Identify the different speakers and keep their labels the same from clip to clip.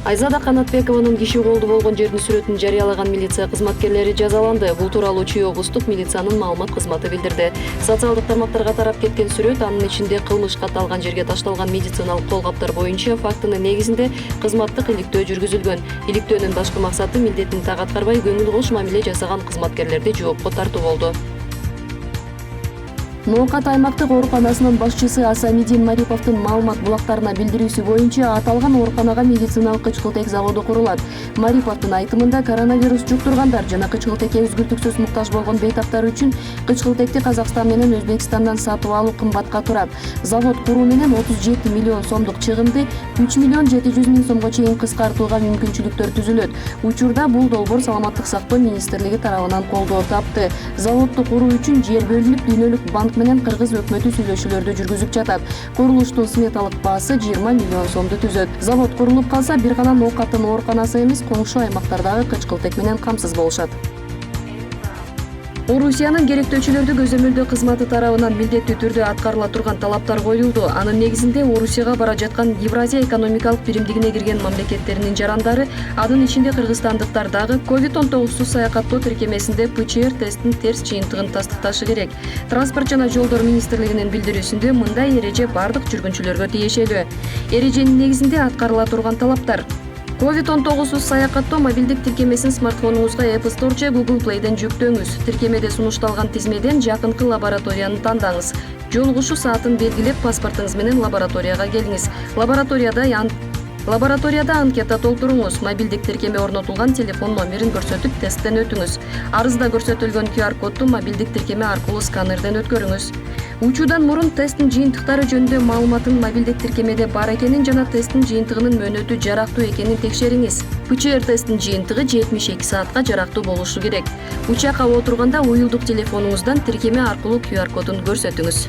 Speaker 1: Айзада Канатбекованын киши колду болгон жердин сүрөтүн жарыялаган милиция кызматкерлери жазаланды. Бул тууралуу Чүй облустук милициянын маалымат кызматы билдирди. Социалдык тармактарга тарап кеткен сүрөт анын ичинде кылмыш катталган жерге ташталган медициналык колгаптар боюнча фактынын негизинде кызматтык иликтөө жүргүзүлгөн. Иликтөөнүн башкы максаты милдетин так аткарбай көңүл кош мамиле жасаган кызматкерлерди жоопко тартуу болду. Ноокат аймактык ооруканасынын башчысы Асамидин Мариповдун маалымат булактарына билдирүүсү боюнча аталган ооруканага медициналык кычкылтек заводу курулат. Мариповдун айтымында коронавирус жуктургандар жана кычкылтекке үзгүлтүксүз муктаж болгон бейтаптар үчүн кычкылтекти Казакстан менен Өзбекстандан сатып алуу кымбатка турат. Завод куруу менен 37 миллион сомдук чыгымды 3 миллион 700 миң сомго чейин кыскартууга мүмкүнчүлүктөр түзүлөт. Учурда бул долбоор Саламаттык сактоо министрлиги тарабынан колдоо тапты. Заводду куруу үчүн жер бөлүнүп, дүйнөлүк банк менен кыргыз өкмөтү сүйлөшүүлөрдү жүргүзүп жатат. Курулуштун сметалык баасы 20 миллион сомду түзөт. Завод курулуп калса, бир гана Ноокаттын ооруканасы эмес, коңшу аймактардагы кычкылтек менен камсыз болушат. Орусиянын керектөөчүлөрдү көзөмөлдөө кызматы тарабынан милдеттүү түрдө аткарыла турган талаптар коюлду. Анын негизинде Орусияга бара жаткан Евразия экономикалык биримдигине кирген мамлекеттеринин жарандары, анын ичинде кыргызстандыктар дагы COVID-19 саякаттоо тиркемесинде ПЧР тесттин терс жыйынтыгын тастыкташы керек. Транспорт жана жолдор министрлигинин билдирүүсүндө мындай эреже бардык жүргүнчүлөргө тиешелүү. Эреженин негизинде аткарыла турган талаптар: COVID-19 саякаттоо мобилдик тиркемесин смартфонуңузга App Store же Google Play'ден жүктөңүз. Тиркемеде сунушталган тизмеден жакынкы лабораторияны тандаңыз. Жолугушуу саатын белгилеп, паспортуңуз менен лабораторияга келиңиз. Лабораторияда анкета толтуруңуз. Мобилдик тиркеме орнотулган телефон номерин көрсөтүп, тесттен өтүңүз. Арызда көрсөтүлгөн QR кодду мобилдик тиркеме аркылуу сканерден өткөрүңүз. Учуудан мурун тесттин жыйынтыктары жөнүндө маалыматын мобилдик тиркемеде бар экенин жана тесттин жыйынтыгынын мөөнөтү жарактуу экенин текшериңиз. ПЧР тесттин жыйынтыгы 72 саатка жарактуу болушу керек. Учакка отурганда уюлдук телефонуңуздан тиркеме аркылуу QR кодун көрсөтүңүз.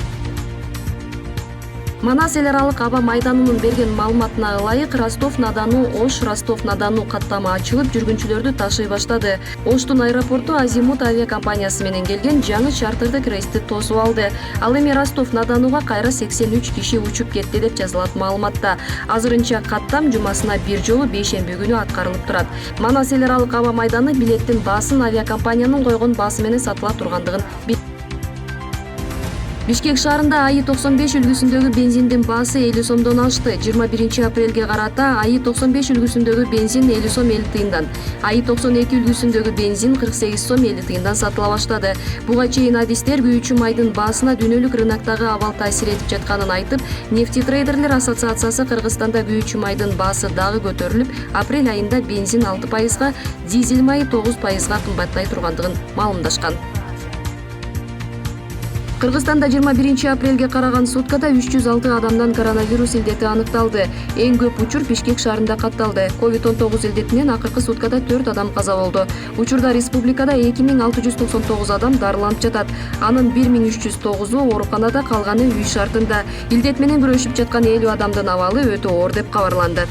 Speaker 1: Манас эл аралык аба майданынын берген маалыматына ылайык, Ростов-на-Дону Ош Ростов-на-Дону каттама ачылып, жүргүнчүлөрдү ташый баштады. Оштун аэропорту Азимут авиакомпаниясы менен келген жаңы чартердик рейсти тосуп алды. Ал эми Ростов-на-Донуга кайра 83 киши учуп кетти деп жазылат маалыматта. Азырынча каттам жумасына бир жолу бейшемби күнү аткарылып турат. Манас эл аралык аба майданы билеттин баасын авиакомпаниянын койгон баасы менен сатыла тургандыгын Бишкек шаарында АИ 95 үлгүсүндөгү бензиндин баасы 50 сомдон ашты. 21 апрелге карата АИ 95 үлгүсүндөгү бензин 50 сом 50 тыйындан, АИ 92 үлгүсүндөгү бензин 48 сом 50 тыйындан сатыла баштады. Буга чейин адистер күйүүчү майдын баасына дүйнөлүк рыноктогу абал таасир этип жатканын айтып, Нефти трейдерлер ассоциациясы Кыргызстанда күйүүчү майдын баасы дагы көтөрүлүп, апрель айында бензин 6%, дизель майы 9% кымбаттай тургандыгын маалымдашкан. Кыргызстанда 21 апрелге караган суткада 306 адамдан коронавирус илдети аныкталды. Эң көп учур Бишкек шаарында катталды. COVID-19 илдетинен акыркы суткада 4 адам каза болду. Учурда республикада 2699 адам дарыланып жатат. Анын 1309-у ооруканада, калганы үй шартында. Илдет менен күрөшүп жаткан 50 адамдын абалы өтө оор деп кабарланды.